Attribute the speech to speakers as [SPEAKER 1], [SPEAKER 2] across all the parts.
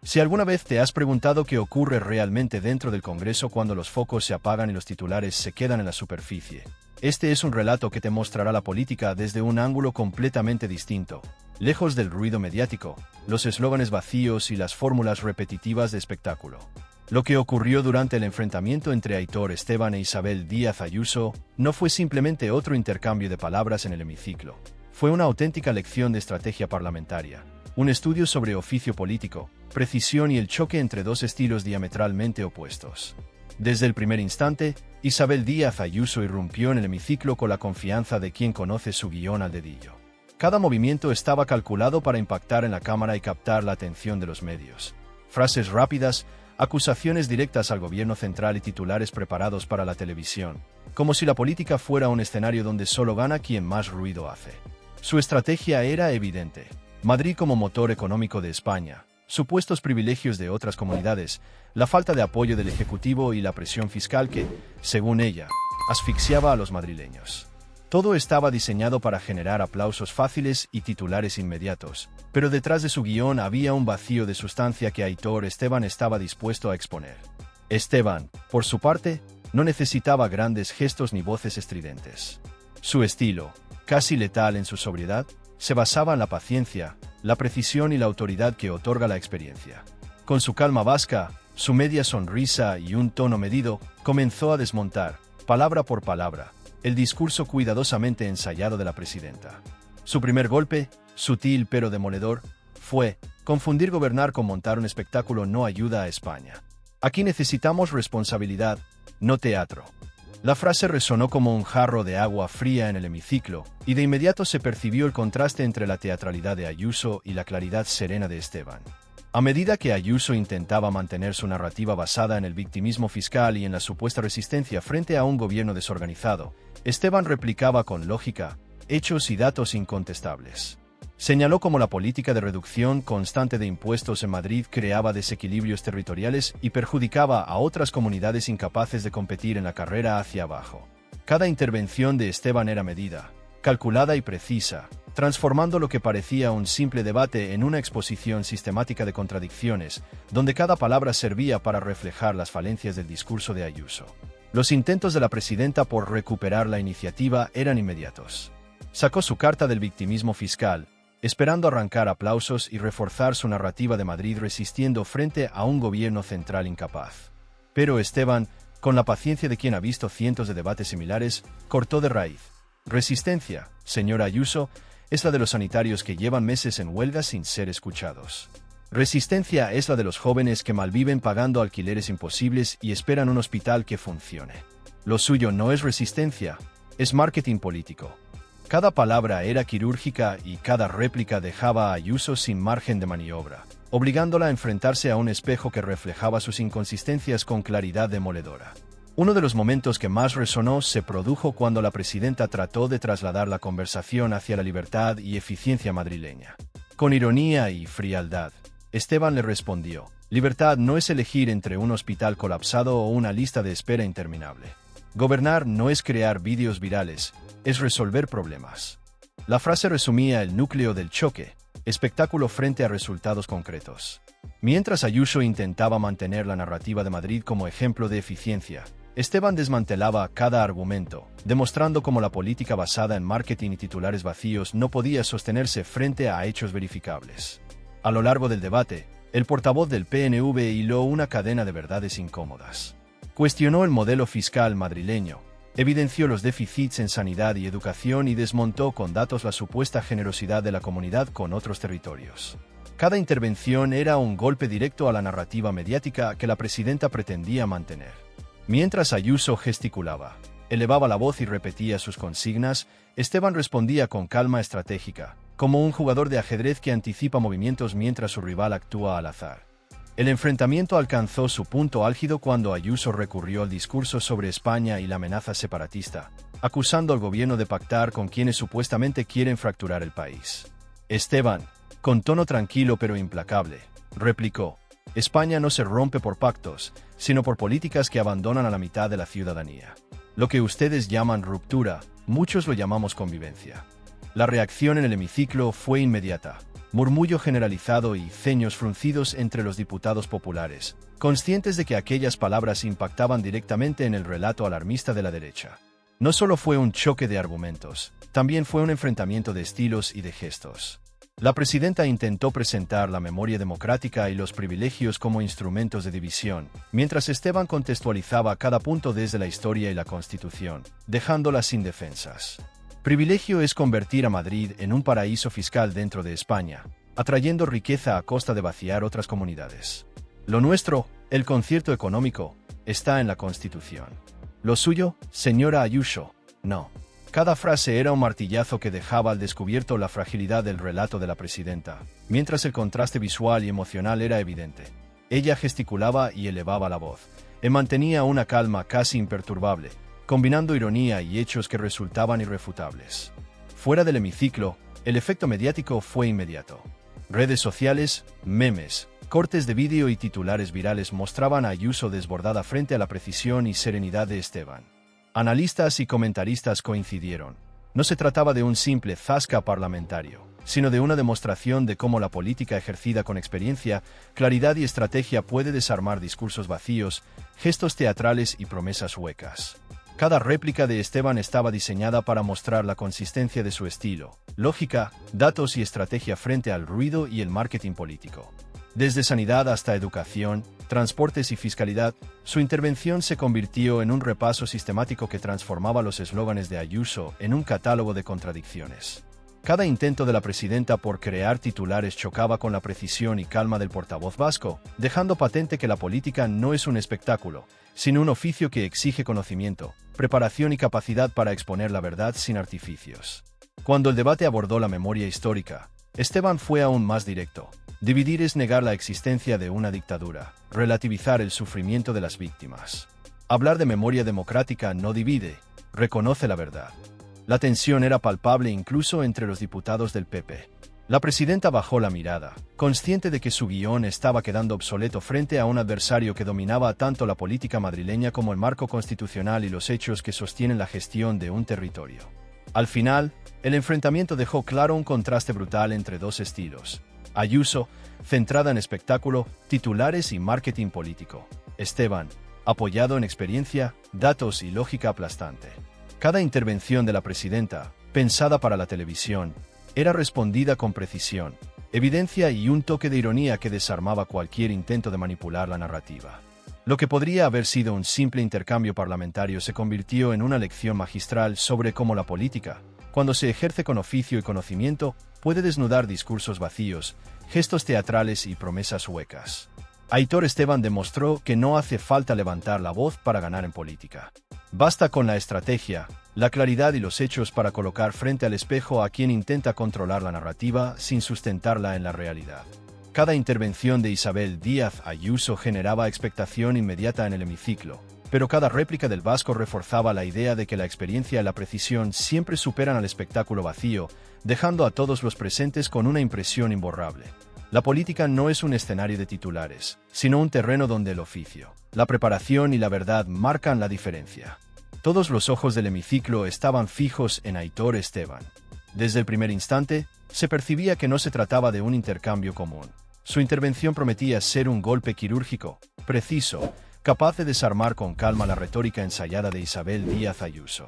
[SPEAKER 1] Si alguna vez te has preguntado qué ocurre realmente dentro del Congreso cuando los focos se apagan y los titulares se quedan en la superficie, este es un relato que te mostrará la política desde un ángulo completamente distinto, lejos del ruido mediático, los eslóganes vacíos y las fórmulas repetitivas de espectáculo. Lo que ocurrió durante el enfrentamiento entre Aitor Esteban e Isabel Díaz Ayuso no fue simplemente otro intercambio de palabras en el hemiciclo. Fue una auténtica lección de estrategia parlamentaria, un estudio sobre oficio político, precisión y el choque entre dos estilos diametralmente opuestos. Desde el primer instante, Isabel Díaz Ayuso irrumpió en el hemiciclo con la confianza de quien conoce su guión al dedillo. Cada movimiento estaba calculado para impactar en la cámara y captar la atención de los medios. Frases rápidas, acusaciones directas al gobierno central y titulares preparados para la televisión, como si la política fuera un escenario donde solo gana quien más ruido hace. Su estrategia era evidente. Madrid como motor económico de España, supuestos privilegios de otras comunidades, la falta de apoyo del Ejecutivo y la presión fiscal que, según ella, asfixiaba a los madrileños. Todo estaba diseñado para generar aplausos fáciles y titulares inmediatos, pero detrás de su guión había un vacío de sustancia que Aitor Esteban estaba dispuesto a exponer. Esteban, por su parte, no necesitaba grandes gestos ni voces estridentes. Su estilo, casi letal en su sobriedad, se basaba en la paciencia, la precisión y la autoridad que otorga la experiencia. Con su calma vasca, su media sonrisa y un tono medido, comenzó a desmontar, palabra por palabra, el discurso cuidadosamente ensayado de la presidenta. Su primer golpe, sutil pero demoledor, fue: confundir gobernar con montar un espectáculo no ayuda a España. Aquí necesitamos responsabilidad, no teatro. La frase resonó como un jarro de agua fría en el hemiciclo, y de inmediato se percibió el contraste entre la teatralidad de Ayuso y la claridad serena de Esteban. A medida que Ayuso intentaba mantener su narrativa basada en el victimismo fiscal y en la supuesta resistencia frente a un gobierno desorganizado, Esteban replicaba con lógica, hechos y datos incontestables. Señaló cómo la política de reducción constante de impuestos en Madrid creaba desequilibrios territoriales y perjudicaba a otras comunidades incapaces de competir en la carrera hacia abajo. Cada intervención de Esteban era medida, calculada y precisa, transformando lo que parecía un simple debate en una exposición sistemática de contradicciones, donde cada palabra servía para reflejar las falencias del discurso de Ayuso. Los intentos de la presidenta por recuperar la iniciativa eran inmediatos. Sacó su carta del victimismo fiscal, esperando arrancar aplausos y reforzar su narrativa de Madrid resistiendo frente a un gobierno central incapaz. Pero Esteban, con la paciencia de quien ha visto cientos de debates similares, cortó de raíz. Resistencia, señora Ayuso, es la de los sanitarios que llevan meses en huelga sin ser escuchados. Resistencia es la de los jóvenes que malviven pagando alquileres imposibles y esperan un hospital que funcione. Lo suyo no es resistencia, es marketing político. Cada palabra era quirúrgica y cada réplica dejaba a Ayuso sin margen de maniobra, obligándola a enfrentarse a un espejo que reflejaba sus inconsistencias con claridad demoledora. Uno de los momentos que más resonó se produjo cuando la presidenta trató de trasladar la conversación hacia la libertad y eficiencia madrileña. Con ironía y frialdad, Esteban le respondió: libertad no es elegir entre un hospital colapsado o una lista de espera interminable. Gobernar no es crear vídeos virales, es resolver problemas. La frase resumía el núcleo del choque, espectáculo frente a resultados concretos. Mientras Ayuso intentaba mantener la narrativa de Madrid como ejemplo de eficiencia, Esteban desmantelaba cada argumento, demostrando cómo la política basada en marketing y titulares vacíos no podía sostenerse frente a hechos verificables. A lo largo del debate, el portavoz del PNV hiló una cadena de verdades incómodas. Cuestionó el modelo fiscal madrileño, evidenció los déficits en sanidad y educación y desmontó con datos la supuesta generosidad de la comunidad con otros territorios. Cada intervención era un golpe directo a la narrativa mediática que la presidenta pretendía mantener. Mientras Ayuso gesticulaba, elevaba la voz y repetía sus consignas, Esteban respondía con calma estratégica, como un jugador de ajedrez que anticipa movimientos mientras su rival actúa al azar. El enfrentamiento alcanzó su punto álgido cuando Ayuso recurrió al discurso sobre España y la amenaza separatista, acusando al gobierno de pactar con quienes supuestamente quieren fracturar el país. Esteban, con tono tranquilo pero implacable, replicó: España no se rompe por pactos, sino por políticas que abandonan a la mitad de la ciudadanía. Lo que ustedes llaman ruptura, muchos lo llamamos convivencia. La reacción en el hemiciclo fue inmediata. murmullo generalizado y ceños fruncidos entre los diputados populares, conscientes de que aquellas palabras impactaban directamente en el relato alarmista de la derecha. No solo fue un choque de argumentos, también fue un enfrentamiento de estilos y de gestos. La presidenta intentó presentar la memoria democrática y los privilegios como instrumentos de división, mientras Esteban contextualizaba cada punto desde la historia y la Constitución, dejándolas sin defensas. Privilegio es convertir a Madrid en un paraíso fiscal dentro de España, atrayendo riqueza a costa de vaciar otras comunidades. Lo nuestro, el concierto económico, está en la Constitución. Lo suyo, señora Ayuso, no. Cada frase era un martillazo que dejaba al descubierto la fragilidad del relato de la presidenta, mientras el contraste visual y emocional era evidente. Ella gesticulaba y elevaba la voz, y mantenía una calma casi imperturbable, combinando ironía y hechos que resultaban irrefutables. Fuera del hemiciclo, el efecto mediático fue inmediato. Redes sociales, memes, cortes de vídeo y titulares virales mostraban a Ayuso desbordada frente a la precisión y serenidad de Esteban. Analistas y comentaristas coincidieron. No se trataba de un simple zasca parlamentario, sino de una demostración de cómo la política ejercida con experiencia, claridad y estrategia puede desarmar discursos vacíos, gestos teatrales y promesas huecas. Cada réplica de Esteban estaba diseñada para mostrar la consistencia de su estilo, lógica, datos y estrategia frente al ruido y el marketing político. Desde sanidad hasta educación, transportes y fiscalidad, su intervención se convirtió en un repaso sistemático que transformaba los eslóganes de Ayuso en un catálogo de contradicciones. Cada intento de la presidenta por crear titulares chocaba con la precisión y calma del portavoz vasco, dejando patente que la política no es un espectáculo, sino un oficio que exige conocimiento, preparación y capacidad para exponer la verdad sin artificios. Cuando el debate abordó la memoria histórica, Esteban fue aún más directo. Dividir es negar la existencia de una dictadura, relativizar el sufrimiento de las víctimas. Hablar de memoria democrática no divide, reconoce la verdad. La tensión era palpable incluso entre los diputados del PP. La presidenta bajó la mirada, consciente de que su guión estaba quedando obsoleto frente a un adversario que dominaba tanto la política madrileña como el marco constitucional y los hechos que sostienen la gestión de un territorio. Al final, el enfrentamiento dejó claro un contraste brutal entre dos estilos. Ayuso, centrada en espectáculo, titulares y marketing político. Esteban, apoyado en experiencia, datos y lógica aplastante. Cada intervención de la presidenta, pensada para la televisión, era respondida con precisión, evidencia y un toque de ironía que desarmaba cualquier intento de manipular la narrativa. Lo que podría haber sido un simple intercambio parlamentario se convirtió en una lección magistral sobre cómo la política, cuando se ejerce con oficio y conocimiento, puede desnudar discursos vacíos, gestos teatrales y promesas huecas. Aitor Esteban demostró que no hace falta levantar la voz para ganar en política. Basta con la estrategia, la claridad y los hechos para colocar frente al espejo a quien intenta controlar la narrativa sin sustentarla en la realidad. Cada intervención de Isabel Díaz Ayuso generaba expectación inmediata en el hemiciclo, pero cada réplica del vasco reforzaba la idea de que la experiencia y la precisión siempre superan al espectáculo vacío, dejando a todos los presentes con una impresión imborrable. La política no es un escenario de titulares, sino un terreno donde el oficio, la preparación y la verdad marcan la diferencia. Todos los ojos del hemiciclo estaban fijos en Aitor Esteban. Desde el primer instante, se percibía que no se trataba de un intercambio común. Su intervención prometía ser un golpe quirúrgico, preciso, capaz de desarmar con calma la retórica ensayada de Isabel Díaz Ayuso.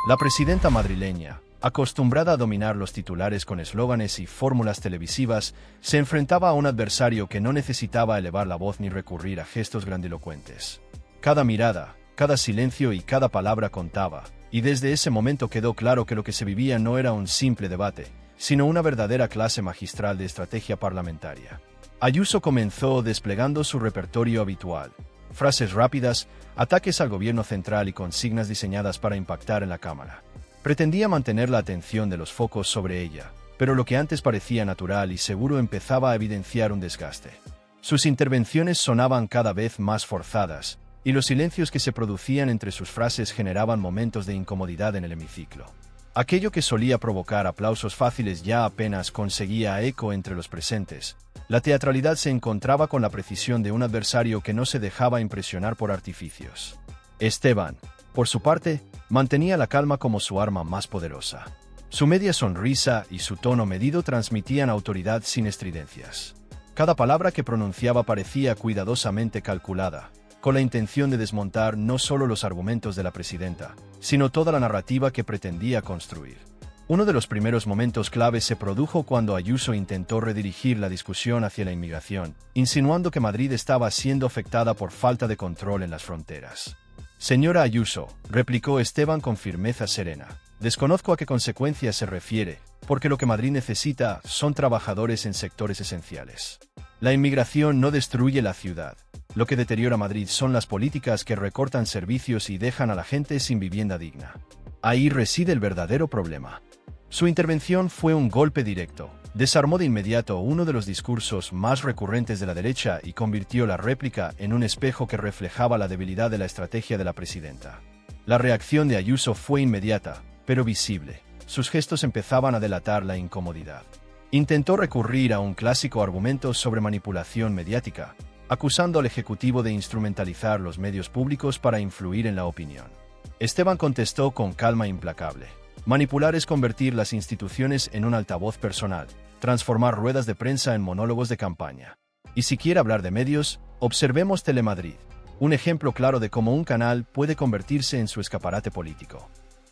[SPEAKER 1] La presidenta madrileña, acostumbrada a dominar los titulares con eslóganes y fórmulas televisivas, se enfrentaba a un adversario que no necesitaba elevar la voz ni recurrir a gestos grandilocuentes. Cada mirada, cada silencio y cada palabra contaba, y desde ese momento quedó claro que lo que se vivía no era un simple debate, sino una verdadera clase magistral de estrategia parlamentaria. Ayuso comenzó desplegando su repertorio habitual. Frases rápidas, ataques al gobierno central y consignas diseñadas para impactar en la Cámara. Pretendía mantener la atención de los focos sobre ella, pero lo que antes parecía natural y seguro empezaba a evidenciar un desgaste. Sus intervenciones sonaban cada vez más forzadas, y los silencios que se producían entre sus frases generaban momentos de incomodidad en el hemiciclo. Aquello que solía provocar aplausos fáciles ya apenas conseguía eco entre los presentes. La teatralidad se encontraba con la precisión de un adversario que no se dejaba impresionar por artificios. Esteban, por su parte, mantenía la calma como su arma más poderosa. Su media sonrisa y su tono medido transmitían autoridad sin estridencias. Cada palabra que pronunciaba parecía cuidadosamente calculada, con la intención de desmontar no solo los argumentos de la presidenta, sino toda la narrativa que pretendía construir. Uno de los primeros momentos clave se produjo cuando Ayuso intentó redirigir la discusión hacia la inmigración, insinuando que Madrid estaba siendo afectada por falta de control en las fronteras. Señora Ayuso, replicó Esteban con firmeza serena, desconozco a qué consecuencias se refiere, porque lo que Madrid necesita son trabajadores en sectores esenciales. La inmigración no destruye la ciudad. Lo que deteriora Madrid son las políticas que recortan servicios y dejan a la gente sin vivienda digna. Ahí reside el verdadero problema. Su intervención fue un golpe directo. Desarmó de inmediato uno de los discursos más recurrentes de la derecha y convirtió la réplica en un espejo que reflejaba la debilidad de la estrategia de la presidenta. La reacción de Ayuso fue inmediata, pero visible. Sus gestos empezaban a delatar la incomodidad. Intentó recurrir a un clásico argumento sobre manipulación mediática, acusando al Ejecutivo de instrumentalizar los medios públicos para influir en la opinión. Esteban contestó con calma implacable. Manipular es convertir las instituciones en un altavoz personal, transformar ruedas de prensa en monólogos de campaña. Y si quiere hablar de medios, observemos Telemadrid, un ejemplo claro de cómo un canal puede convertirse en su escaparate político.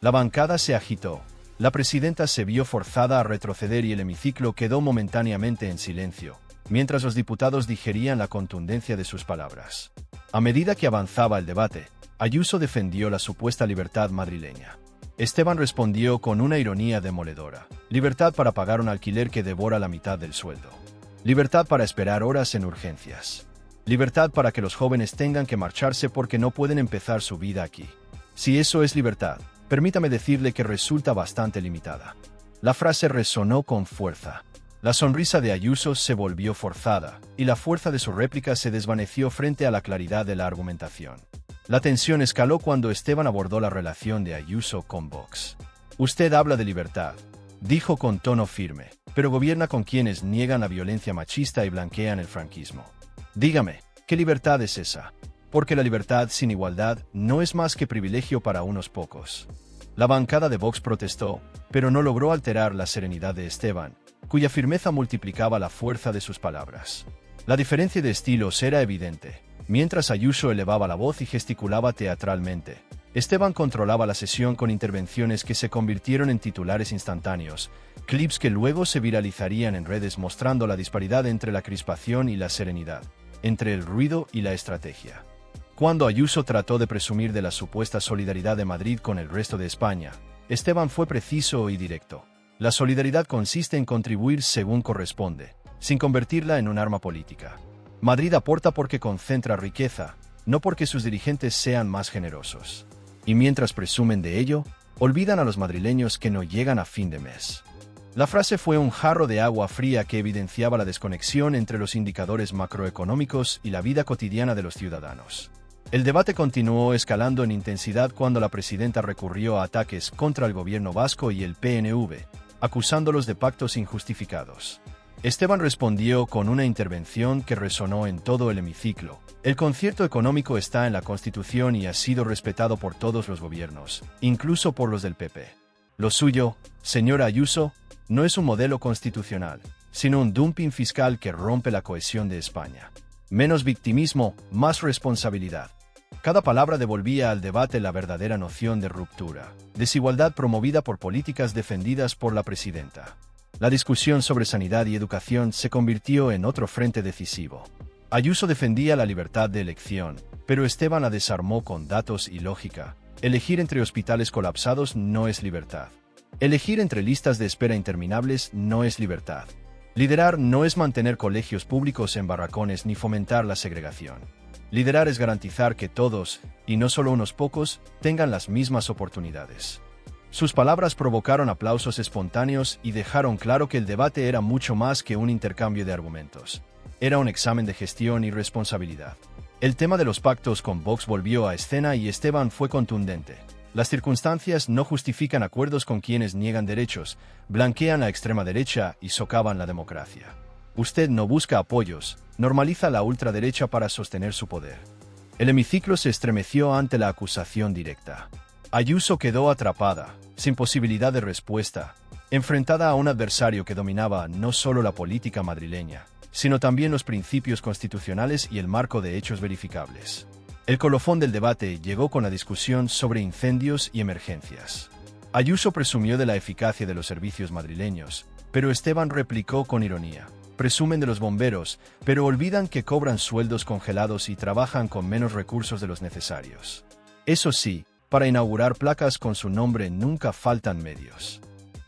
[SPEAKER 1] La bancada se agitó. La presidenta se vio forzada a retroceder y el hemiciclo quedó momentáneamente en silencio, mientras los diputados digerían la contundencia de sus palabras. A medida que avanzaba el debate, Ayuso defendió la supuesta libertad madrileña. Esteban respondió con una ironía demoledora. Libertad para pagar un alquiler que devora la mitad del sueldo. Libertad para esperar horas en urgencias. Libertad para que los jóvenes tengan que marcharse porque no pueden empezar su vida aquí. Si eso es libertad, permítame decirle que resulta bastante limitada. La frase resonó con fuerza. La sonrisa de Ayuso se volvió forzada, y la fuerza de su réplica se desvaneció frente a la claridad de la argumentación. La tensión escaló cuando Esteban abordó la relación de Ayuso con Vox. Usted habla de libertad, dijo con tono firme, pero gobierna con quienes niegan la violencia machista y blanquean el franquismo. Dígame, ¿qué libertad es esa? Porque la libertad sin igualdad no es más que privilegio para unos pocos. La bancada de Vox protestó, pero no logró alterar la serenidad de Esteban, cuya firmeza multiplicaba la fuerza de sus palabras. La diferencia de estilos era evidente. Mientras Ayuso elevaba la voz y gesticulaba teatralmente, Esteban controlaba la sesión con intervenciones que se convirtieron en titulares instantáneos, clips que luego se viralizarían en redes mostrando la disparidad entre la crispación y la serenidad, entre el ruido y la estrategia. Cuando Ayuso trató de presumir de la supuesta solidaridad de Madrid con el resto de España, Esteban fue preciso y directo. La solidaridad consiste en contribuir según corresponde, sin convertirla en un arma política. Madrid aporta porque concentra riqueza, no porque sus dirigentes sean más generosos. Y mientras presumen de ello, olvidan a los madrileños que no llegan a fin de mes. La frase fue un jarro de agua fría que evidenciaba la desconexión entre los indicadores macroeconómicos y la vida cotidiana de los ciudadanos. El debate continuó escalando en intensidad cuando la presidenta recurrió a ataques contra el gobierno vasco y el PNV, acusándolos de pactos injustificados. Esteban respondió con una intervención que resonó en todo el hemiciclo. El concierto económico está en la Constitución y ha sido respetado por todos los gobiernos, incluso por los del PP. Lo suyo, señora Ayuso, no es un modelo constitucional, sino un dumping fiscal que rompe la cohesión de España. Menos victimismo, más responsabilidad. Cada palabra devolvía al debate la verdadera noción de ruptura, desigualdad promovida por políticas defendidas por la presidenta. La discusión sobre sanidad y educación se convirtió en otro frente decisivo. Ayuso defendía la libertad de elección, pero Esteban la desarmó con datos y lógica. Elegir entre hospitales colapsados no es libertad. Elegir entre listas de espera interminables no es libertad. Liderar no es mantener colegios públicos en barracones ni fomentar la segregación. Liderar es garantizar que todos, y no solo unos pocos, tengan las mismas oportunidades. Sus palabras provocaron aplausos espontáneos y dejaron claro que el debate era mucho más que un intercambio de argumentos. Era un examen de gestión y responsabilidad. El tema de los pactos con Vox volvió a escena y Esteban fue contundente. Las circunstancias no justifican acuerdos con quienes niegan derechos, blanquean la extrema derecha y socavan la democracia. Usted no busca apoyos, normaliza la ultraderecha para sostener su poder. El hemiciclo se estremeció ante la acusación directa. Ayuso quedó atrapada, sin posibilidad de respuesta, enfrentada a un adversario que dominaba no solo la política madrileña, sino también los principios constitucionales y el marco de hechos verificables. El colofón del debate llegó con la discusión sobre incendios y emergencias. Ayuso presumió de la eficacia de los servicios madrileños, pero Esteban replicó con ironía: presumen de los bomberos, pero olvidan que cobran sueldos congelados y trabajan con menos recursos de los necesarios. Eso sí, para inaugurar placas con su nombre nunca faltan medios.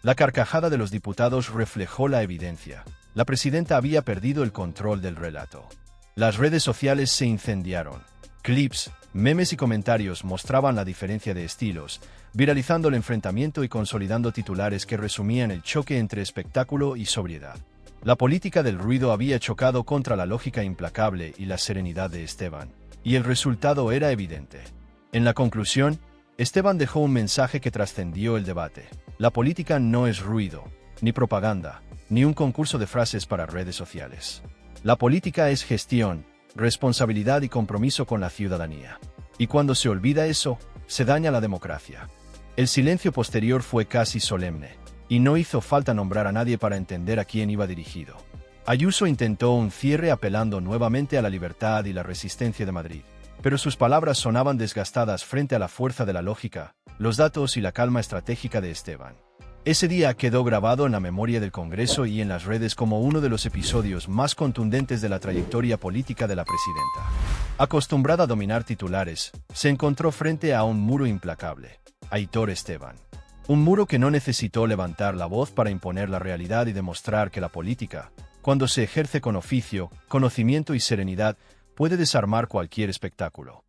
[SPEAKER 1] La carcajada de los diputados reflejó la evidencia. La presidenta había perdido el control del relato. Las redes sociales se incendiaron. Clips, memes y comentarios mostraban la diferencia de estilos, viralizando el enfrentamiento y consolidando titulares que resumían el choque entre espectáculo y sobriedad. La política del ruido había chocado contra la lógica implacable y la serenidad de Esteban, y el resultado era evidente. En la conclusión, Esteban dejó un mensaje que trascendió el debate. La política no es ruido, ni propaganda, ni un concurso de frases para redes sociales. La política es gestión, responsabilidad y compromiso con la ciudadanía. Y cuando se olvida eso, se daña la democracia. El silencio posterior fue casi solemne, y no hizo falta nombrar a nadie para entender a quién iba dirigido. Ayuso intentó un cierre apelando nuevamente a la libertad y la resistencia de Madrid, pero sus palabras sonaban desgastadas frente a la fuerza de la lógica, los datos y la calma estratégica de Esteban. Ese día quedó grabado en la memoria del Congreso y en las redes como uno de los episodios más contundentes de la trayectoria política de la presidenta. Acostumbrada a dominar titulares, se encontró frente a un muro implacable: Aitor Esteban. Un muro que no necesitó levantar la voz para imponer la realidad y demostrar que la política, cuando se ejerce con oficio, conocimiento y serenidad, puede desarmar cualquier espectáculo.